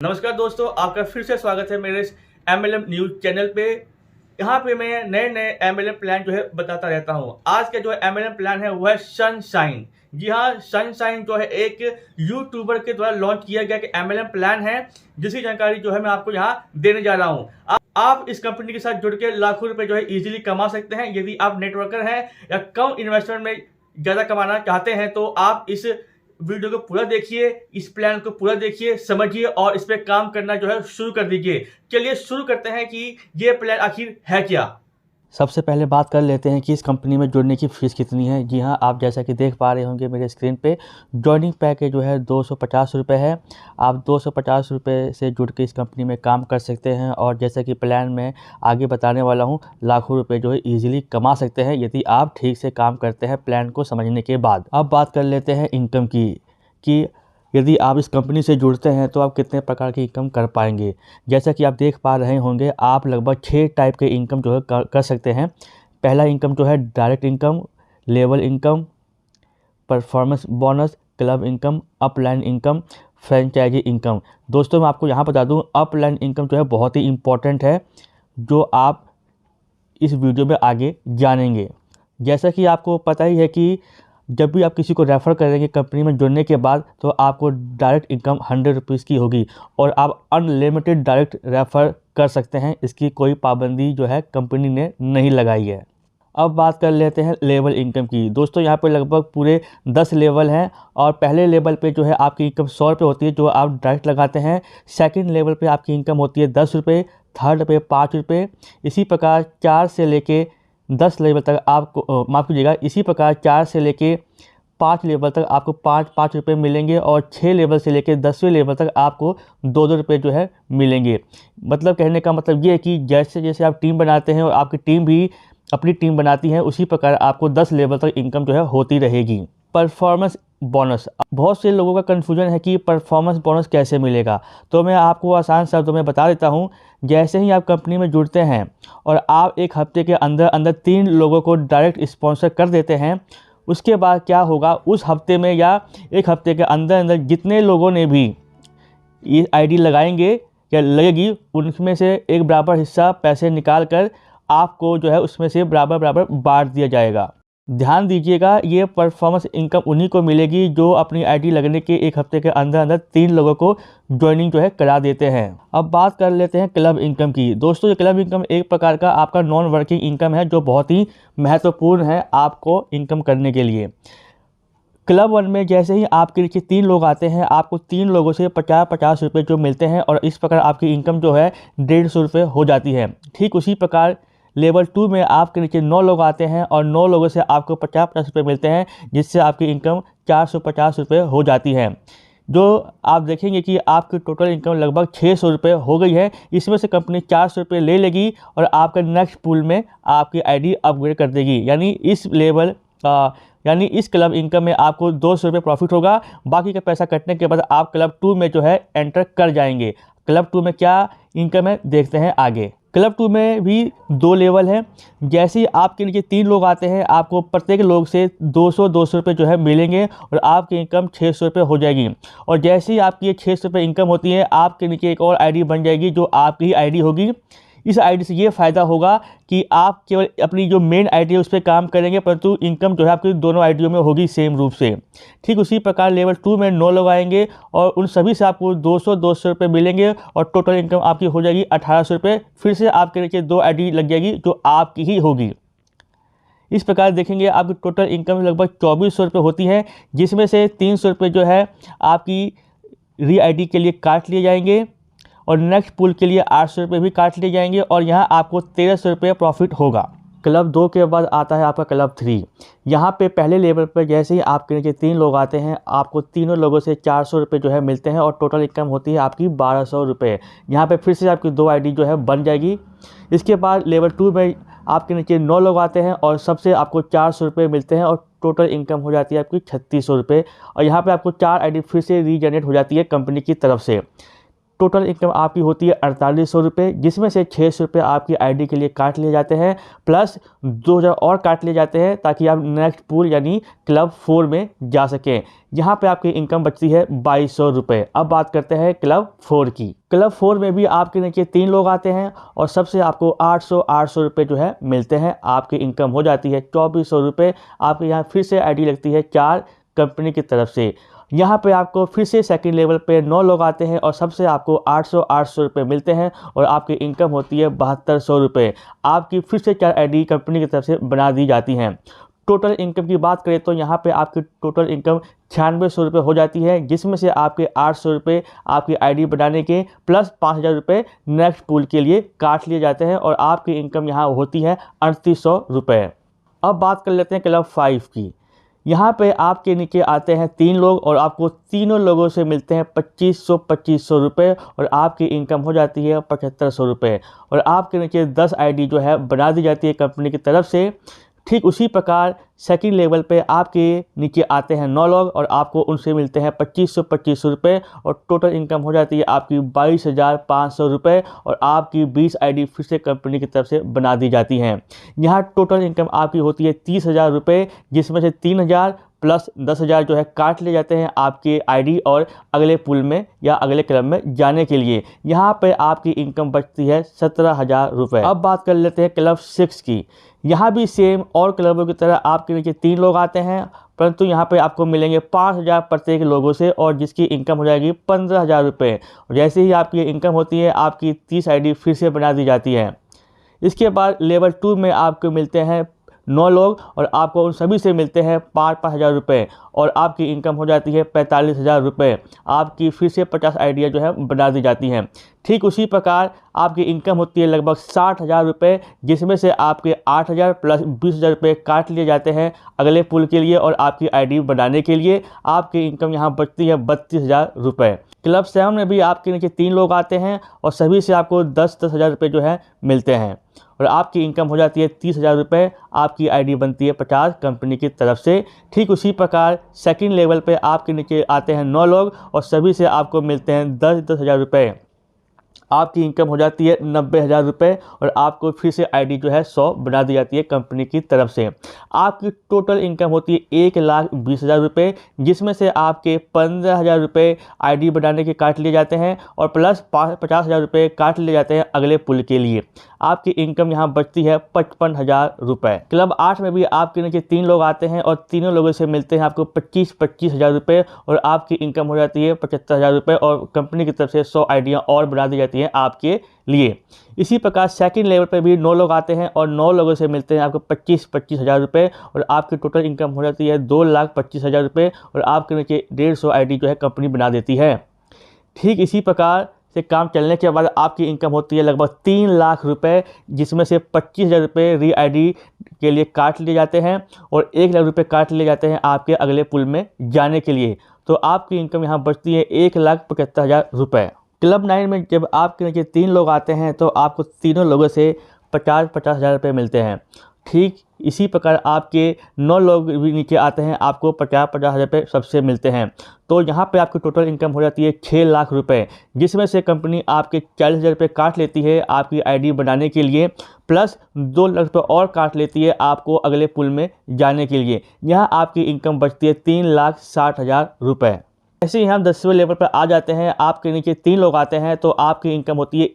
नमस्कार दोस्तों, आपका फिर से स्वागत है मेरे MLM न्यूज़ चैनल पे। यहाँ पे मैं नए MLM प्लान जो है बताता रहता हूँ। आज का जो MLM प्लान है वो है सनशाइन। जी हाँ, सनशाइन जो है एक यूट्यूबर के द्वारा लॉन्च किया गया कि MLM प्लान है, जिसकी जानकारी जो है मैं आपको यहाँ देने जा रहा हूँ। आप इस कंपनी के साथ जुड़ के लाखों रुपए जो है इजीली कमा सकते हैं। यदि आप नेटवर्कर हैं या कम इन्वेस्टमेंट में ज़्यादा कमाना चाहते हैं तो आप इस वीडियो को पूरा देखिए, इस प्लान को पूरा देखिए, समझिए और इस पे काम करना जो है शुरू कर दीजिए। चलिए शुरू करते हैं कि ये प्लान आखिर है क्या। सबसे पहले बात कर लेते हैं कि इस कंपनी में जुड़ने की फ़ीस कितनी है। जी हाँ, आप जैसा कि देख पा रहे होंगे मेरे स्क्रीन पे जॉइनिंग पैकेज जो है 250 रुपये है। आप 250 रुपये से जुड़ के इस कंपनी में काम कर सकते हैं और जैसा कि प्लान में आगे बताने वाला हूँ, लाखों रुपए जो है ईजिली कमा सकते हैं यदि आप ठीक से काम करते हैं प्लान को समझने के बाद। अब बात कर लेते हैं इनकम की कि यदि आप इस कंपनी से जुड़ते हैं तो आप कितने प्रकार की इनकम कर पाएंगे। जैसा कि आप देख पा रहे होंगे, आप लगभग 6 टाइप के इनकम जो है कर सकते हैं। पहला इनकम जो है direct income, level income, performance bonus, club income, upline income, franchisee income. दोस्तों मैं आपको यहाँ बता दूँ, अपलाइन इनकम जो है बहुत ही इम्पोर्टेंट है, जो आप इस वीडियो में आगे जानेंगे। जैसा कि आपको पता ही है कि जब भी आप किसी को रेफ़र करेंगे कंपनी में जुड़ने के बाद तो आपको डायरेक्ट इनकम 100 रुपीज़ की होगी और आप अनलिमिटेड डायरेक्ट रेफ़र कर सकते हैं। इसकी कोई पाबंदी जो है कंपनी ने नहीं लगाई है। अब बात कर लेते हैं लेवल इनकम की। दोस्तों यहाँ पे लगभग पूरे 10 लेवल हैं और पहले लेवल पे जो है आपकी इनकम 100 रुपये होती है जो आप डायरेक्ट लगाते हैं। सेकंड लेवल पे आपकी इनकम होती है 10 रुपये, थर्ड पे 5 रुपये। इसी प्रकार 4 से लेके 10 लेवल तक आपको माफ़ कीजिएगा, इसी प्रकार 4 से लेके 5 लेवल तक आपको 5-5 रुपये मिलेंगे और 6 लेवल से लेके 10वें लेवल तक आपको 2-2 रुपये जो है मिलेंगे। मतलब कहने का मतलब ये है कि जैसे जैसे आप टीम बनाते हैं और आपकी टीम भी अपनी टीम बनाती है, उसी प्रकार आपको 10 लेवल तक इनकम जो है होती रहेगी। परफॉर्मेंस बोनस, बहुत से लोगों का कन्फ्यूजन है कि परफॉर्मेंस बोनस कैसे मिलेगा, तो मैं आपको आसान शब्दों में बता देता हूं। जैसे ही आप कंपनी में जुड़ते हैं और आप एक हफ्ते के अंदर अंदर 3 लोगों को डायरेक्ट स्पॉन्सर कर देते हैं, उसके बाद क्या होगा, उस हफ्ते में या एक हफ्ते के अंदर अंदर जितने लोगों ने भी ये आईडी लगाएंगे या लगेगी, उनमें से एक बराबर हिस्सा पैसे निकाल कर आपको जो है उसमें से बराबर बराबर बांट दिया जाएगा। ध्यान दीजिएगा, ये परफॉर्मेंस इनकम उन्हीं को मिलेगी जो अपनी आईडी लगने के एक हफ्ते के अंदर अंदर 3 लोगों को ज्वाइनिंग जो है करा देते हैं। अब बात कर लेते हैं क्लब इनकम की। दोस्तों ये क्लब इनकम एक प्रकार का आपका नॉन वर्किंग इनकम है जो बहुत ही महत्वपूर्ण है आपको इनकम करने के लिए। क्लब 1 में जैसे ही आपके नीचे 3 लोग आते हैं, आपको 3 लोगों से 50-50 रुपये जो मिलते हैं और इस प्रकार आपकी इनकम जो है 150 रुपये हो जाती है। ठीक उसी प्रकार लेवल 2 में आपके नीचे 9 लोग आते हैं और 9 लोगों से आपको 50-50 रुपये मिलते हैं, जिससे आपकी इनकम 450 रुपये हो जाती है। जो आप देखेंगे कि आपकी टोटल इनकम लगभग 600 रुपये हो गई है। इसमें से कंपनी 400 रुपये ले लेगी और आपका नेक्स्ट पूल में आपकी आईडी अपग्रेड कर देगी। यानी इस क्लब इनकम में आपको 200 रुपये प्रॉफिट होगा। बाकी का पैसा कटने के बाद आप क्लब 2 में जो है एंटर कर जाएंगे। क्लब 2 में क्या इनकम है देखते हैं आगे। क्लब 2 में भी 2 लेवल हैं। जैसे ही आपके नीचे 3 लोग आते हैं, आपको प्रत्येक लोग से 200-200 रुपये जो है मिलेंगे और आपकी इनकम 600 रुपये हो जाएगी। और जैसे ही आपकी ये 600 रुपये इनकम होती है, आपके नीचे एक और आईडी बन जाएगी जो आपकी ही आईडी होगी। इस आईडी से ये फ़ायदा होगा कि आप केवल अपनी जो मेन आईडी है उस पर काम करेंगे, परंतु इनकम जो है आपकी दोनों आईडियों में होगी सेम रूप से। ठीक उसी प्रकार लेवल 2 में 9 लोग आएंगे और उन सभी से आपको 200-200 रुपये मिलेंगे और टोटल इनकम आपकी हो जाएगी 1800 रुपये। फिर से आपके नीचे 2 आईडी लग जाएगी जो आपकी ही होगी। इस प्रकार देखेंगे आपकी टोटल इनकम लगभग 2400 रुपये होती है, जिसमें से 300 रुपये जो है आपकी री आईडी के लिए काट लिए जाएंगे और नेक्स्ट पूल के लिए 800 रुपये भी काट लिए जाएंगे और यहाँ आपको 1300 रुपये प्रॉफिट होगा। क्लब 2 के बाद आता है आपका क्लब 3। यहाँ पे पहले लेवल पर जैसे ही आपके नीचे 3 लोग आते हैं, आपको तीनों लोगों से 400 रुपये जो है मिलते हैं और टोटल इनकम होती है आपकी 1200 रुपये। यहाँ पे फिर से आपकी 2 आईडी जो है बन जाएगी। इसके बाद लेवल 2 में आपके नीचे 9 लोग आते हैं और सबसे आपको 400 रुपये मिलते हैं और टोटल इनकम हो जाती है आपकी 3600 रुपये। और यहाँ पर आपको 4 आईडी फिर से रीजनरेट हो जाती है कंपनी की तरफ से। टोटल इनकम आपकी होती है 4800 रुपये, जिसमें से 600 रुपये आपकी आईडी के लिए काट लिए जाते हैं, प्लस 2000 और काट लिए जाते हैं ताकि आप नेक्स्ट पूल यानी क्लब 4 में जा सकें। यहाँ पे आपकी इनकम बचती है 2200 रुपये। अब बात करते हैं क्लब 4 की। क्लब 4 में भी आपके नीचे 3 लोग आते हैं और सबसे आपको 800 रुपये जो है मिलते हैं। आपकी इनकम हो जाती है 2400 रुपये। आपके यहाँ फिर से आईडी लगती है 4 कंपनी की तरफ से। यहाँ पे आपको फिर से सेकंड लेवल पे 9 लोग आते हैं और सबसे आपको 800 रुपये मिलते हैं और आपकी इनकम होती है 7200 रुपये। आपकी फिर से 4 आईडी कंपनी की तरफ से बना दी जाती हैं। टोटल इनकम की बात करें तो यहाँ पे आपकी टोटल इनकम 9600 रुपये हो जाती है, जिसमें से आपके 800 रुपये आपकी आईडी बनाने के प्लस 5000 रुपये नेक्स्ट पूल के लिए काट लिए जाते हैं और आपकी इनकम यहाँ होती है 3800 रुपये। अब बात कर लेते हैं क्लब 5 की। यहाँ पे आपके नीचे आते हैं 3 लोग और आपको तीनों लोगों से मिलते हैं 2500 रुपये और आपकी इनकम हो जाती है 7500 रुपये और आपके नीचे 10 आईडी जो है बना दी जाती है कंपनी की तरफ से। ठीक उसी प्रकार सेकंड लेवल पे आपके नीचे आते हैं 9 लोग और आपको उनसे मिलते हैं 2500 रुपये और टोटल इनकम हो जाती है आपकी 22500 रुपये और आपकी 20 आईडी फिर से कंपनी की तरफ से बना दी जाती हैं। यहाँ टोटल इनकम आपकी होती है 30,000 रुपये, जिसमें से 3000 प्लस 10,000 जो है काट लिए जाते हैं आपके आईडी और अगले पूल में या अगले क्लब में जाने के लिए। यहाँ पे आपकी इनकम बचती है 17,000 रुपये। अब बात कर लेते हैं क्लब 6 की। यहाँ भी सेम और क्लबों की तरह आपके नीचे 3 लोग आते हैं, परंतु यहाँ पे आपको मिलेंगे 5000 प्रत्येक लोगों से और जिसकी इनकम हो जाएगी 15,000 रुपये। और जैसे ही आपकी इनकम होती है आपकी 30 आईडी फिर से बना दी जाती है। इसके बाद लेवल 2 में आपको मिलते हैं 9 लोग और आपको उन सभी से मिलते हैं 5,000 रुपये और आपकी इनकम हो जाती है 45,000 रुपये। आपकी फिर से 50 आइडिया जो है बना दी जाती हैं। ठीक उसी प्रकार आपकी इनकम होती है लगभग 60,000 रुपये, जिसमें से आपके 8,000 प्लस 20,000 रुपये काट लिए जाते हैं अगले पुल के लिए और आपकी आईडी बनाने के लिए। आपकी इनकम यहाँ बचती है 32,000 रुपये। क्लब 7 में भी आपके नीचे 3 लोग आते हैं और सभी से आपको 10,000 रुपये जो है मिलते हैं और आपकी इनकम हो जाती है 30,000 रुपये। आपकी आईडी बनती है 50 कंपनी की तरफ से। ठीक उसी प्रकार सेकंड लेवल पे आपके नीचे आते हैं 9 लोग और सभी से आपको मिलते हैं 10,000 रुपये। आपकी इनकम हो जाती है 90,000 रुपये और आपको फिर से आईडी जो है 100 बना दी जाती है कंपनी की तरफ से। आपकी टोटल इनकम होती है 1,20,000 रुपये, जिसमें से आपके 15,000 रुपये आईडी बनाने के काट लिए जाते हैं और प्लस 50,000 रुपये काट लिए जाते हैं अगले पुल के लिए। आपकी इनकम यहाँ बचती है 55,000 रुपये। क्लब 8 में भी आपके नीचे 3 लोग आते हैं और तीनों लोगों से मिलते हैं आपको 25,000 रुपये और आपकी इनकम हो जाती है 75,000 रुपये और कंपनी की तरफ से 100 आईडियाँ और बना दी जाती हैं आपके लिए। इसी प्रकार सेकंड लेवल पे भी 9 लोग आते हैं और 9 लोगों से मिलते हैं आपको 25,000 रुपये और आपकी टोटल इनकम हो जाती है 2,25,000 रुपये और आपके नीचे 150 आईडी जो है कंपनी बना देती है। ठीक इसी प्रकार से काम चलने के बाद आपकी इनकम होती है लगभग 3 लाख रुपये, जिसमें से 25,000 रुपये री आईडी के लिए काट लिए जाते हैं और 1 लाख रुपये काट लिए जाते हैं आपके अगले पुल में जाने के लिए। तो आपकी इनकम यहाँ बचती है 1,75,000 रुपये। क्लब 9 में जब आपके नीचे 3 लोग आते हैं तो आपको तीनों लोगों से 50,000 रुपये मिलते हैं। ठीक इसी प्रकार आपके 9 लोग भी नीचे आते हैं, आपको 50,000 रुपये सबसे मिलते हैं। तो यहाँ पे आपकी टोटल इनकम हो जाती है 6 लाख रुपये, जिसमें से कंपनी आपके 40,000 रुपये काट लेती है आपकी आईडी बनाने के लिए, प्लस 2 लाख रुपये और काट लेती है आपको अगले पुल में जाने के लिए। यहाँ आपकी इनकम बचती है 3,60,000 रुपये। ऐसे ही हम 10वें लेवल पर आ जाते हैं। आपके नीचे 3 लोग आते हैं तो आपकी इनकम होती है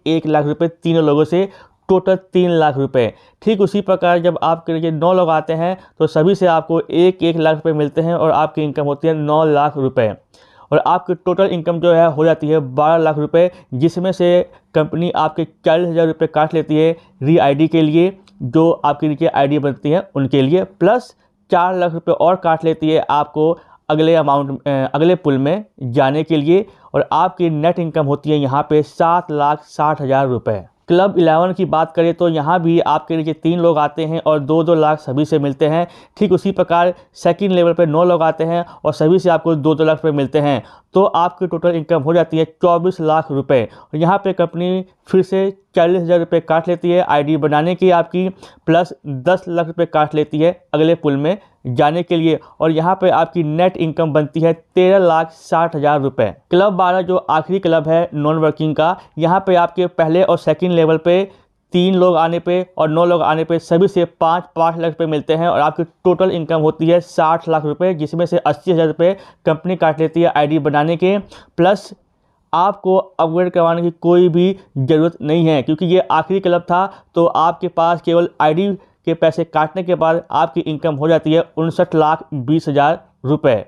1 लाख रुपये तीनों लोगों से, टोटल 3 लाख रुपये। ठीक उसी प्रकार जब आपके नीचे 9 लोग आते हैं तो सभी से आपको 1 लाख रुपये मिलते हैं और आपकी इनकम होती है 9 लाख रुपये और आपकी टोटल इनकम जो है हो जाती है 12 लाख रुपये, जिसमें से कंपनी आपके 40,000 रुपये काट लेती है री आईडी के लिए, जो आपके नीचे आईडी बनती है उनके लिए, प्लस 4 लाख रुपये और काट लेती है आपको अगले पुल में जाने के लिए और आपकी नेट इनकम होती है यहाँ पे 7,60,000 रुपये। क्लब 11 की बात करें तो यहाँ भी आपके नीचे 3 लोग आते हैं और 2-2 लाख सभी से मिलते हैं। ठीक उसी प्रकार सेकंड लेवल पे 9 लोग आते हैं और सभी से आपको 2-2 लाख रुपये मिलते हैं। तो आपकी टोटल इनकम हो जाती है 24 लाख रुपये और यहाँ पे कंपनी फिर से 40,000 रुपये काट लेती है आईडी बनाने की आपकी, प्लस 10 लाख रुपये काट लेती है अगले पुल में जाने के लिए, और यहाँ पे आपकी नेट इनकम बनती है 13,60,000 रुपये। क्लब 12 जो आखिरी क्लब है नॉन वर्किंग का, यहाँ पे आपके पहले और सेकंड लेवल पे 3 लोग आने पे और 9 लोग आने पे सभी से 5-5 लाख रुपये मिलते हैं, और आपकी टोटल इनकम होती है 60 लाख रुपये, जिसमें से 80,000 रुपये कंपनी काट लेती है आईडी बनाने के, प्लस आपको अपग्रेड करवाने की कोई भी ज़रूरत नहीं है, क्योंकि ये आखिरी क्लब था। तो आपके पास केवल आईडी के पैसे काटने के बाद आपकी इनकम हो जाती है 59,20,000 रुपये,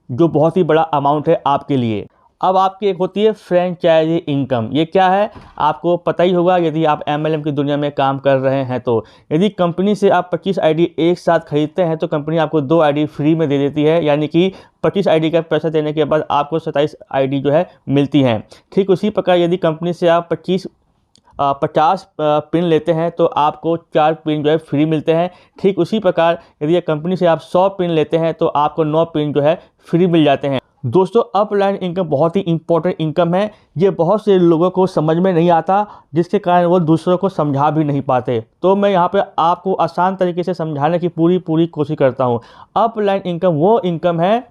जो बहुत ही बड़ा अमाउंट है आपके लिए। अब आपकी एक होती है फ्रेंचाइजी इनकम। ये क्या है आपको पता ही होगा यदि आप MLM की दुनिया में काम कर रहे हैं। तो यदि कंपनी से आप 25 आईडी एक साथ खरीदते हैं तो कंपनी आपको 2 आईडी फ्री में दे देती है, यानी कि 25 आईडी का पैसा देने के बाद आपको 27 आईडी जो है मिलती हैं। ठीक उसी प्रकार यदि कंपनी से आप 50 पिन लेते हैं तो आपको 4 पिन जो है फ्री मिलते हैं। ठीक उसी प्रकार यदि कंपनी से आप 100 पिन लेते हैं तो आपको 9 पिन जो है फ्री मिल जाते हैं। दोस्तों, अपलाइन इनकम बहुत ही इंपॉर्टेंट इनकम है। ये बहुत से लोगों को समझ में नहीं आता, जिसके कारण वो दूसरों को समझा भी नहीं पाते। तो मैं यहाँ पे आपको आसान तरीके से समझाने की पूरी कोशिश करता हूँ। अपलाइन इनकम वो इनकम है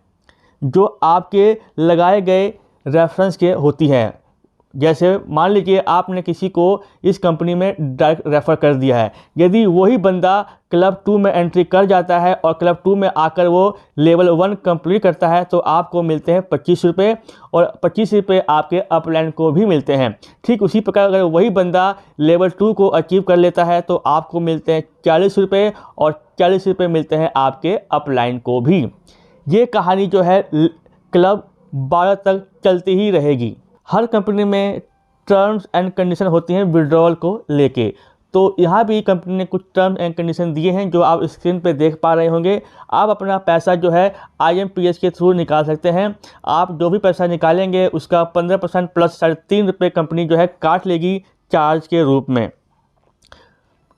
जो आपके लगाए गए रेफरेंस के होती है। जैसे मान लीजिए आपने किसी को इस कंपनी में डायरेक्ट रेफ़र कर दिया है, यदि वही बंदा क्लब 2 में एंट्री कर जाता है और क्लब 2 में आकर वो लेवल 1 कंप्लीट करता है तो आपको मिलते हैं 25 रुपये, और 25 रुपये आपके अपलाइन को भी मिलते हैं। ठीक उसी प्रकार अगर वही बंदा लेवल 2 को अचीव कर लेता है तो आपको मिलते हैं 40 रुपये, और 40 रुपये मिलते हैं आपके अपलाइन को भी। ये कहानी जो है क्लब 12 तक चलती ही रहेगी। हर कंपनी में टर्म्स एंड कंडीशन होती हैं विड्रॉल को लेके। तो यहाँ भी कंपनी ने कुछ टर्म्स एंड कंडीशन दिए हैं जो आप स्क्रीन पे देख पा रहे होंगे। आप अपना पैसा जो है IMPS के थ्रू निकाल सकते हैं। आप जो भी पैसा निकालेंगे उसका 15% प्लस 3.5 रुपये कंपनी जो है काट लेगी चार्ज के रूप में।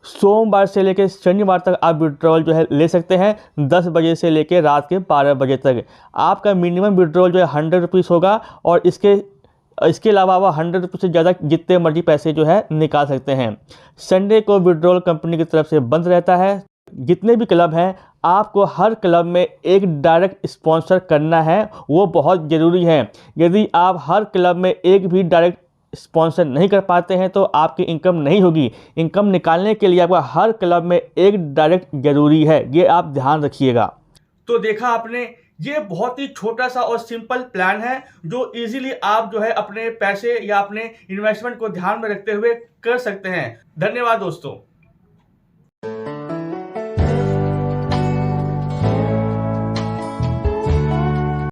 सोमवार से लेकर शनिवार तक आप विड्रॉल जो है ले सकते हैं, 10 बजे से लेकर रात के 12 बजे तक। आपका मिनिमम विड्रॉल जो है 100 रुपीज़ होगा, और इसके अलावा वह 100 रुपये से ज़्यादा जितने मर्जी पैसे जो है निकाल सकते हैं। संडे को विड्रॉल कंपनी की तरफ से बंद रहता है। जितने भी क्लब हैं आपको हर क्लब में एक डायरेक्ट स्पॉन्सर करना है, वो बहुत ज़रूरी है। यदि आप हर क्लब में एक भी डायरेक्ट स्पॉन्सर नहीं कर पाते हैं तो आपकी इनकम नहीं होगी। इनकम निकालने के लिए आपका हर क्लब में एक डायरेक्ट ज़रूरी है, ये आप ध्यान रखिएगा। तो देखा आपने, ये बहुत ही छोटा सा और सिंपल प्लान है जो इजीली आप जो है अपने पैसे या अपने इन्वेस्टमेंट को ध्यान में रखते हुए कर सकते हैं। धन्यवाद दोस्तों।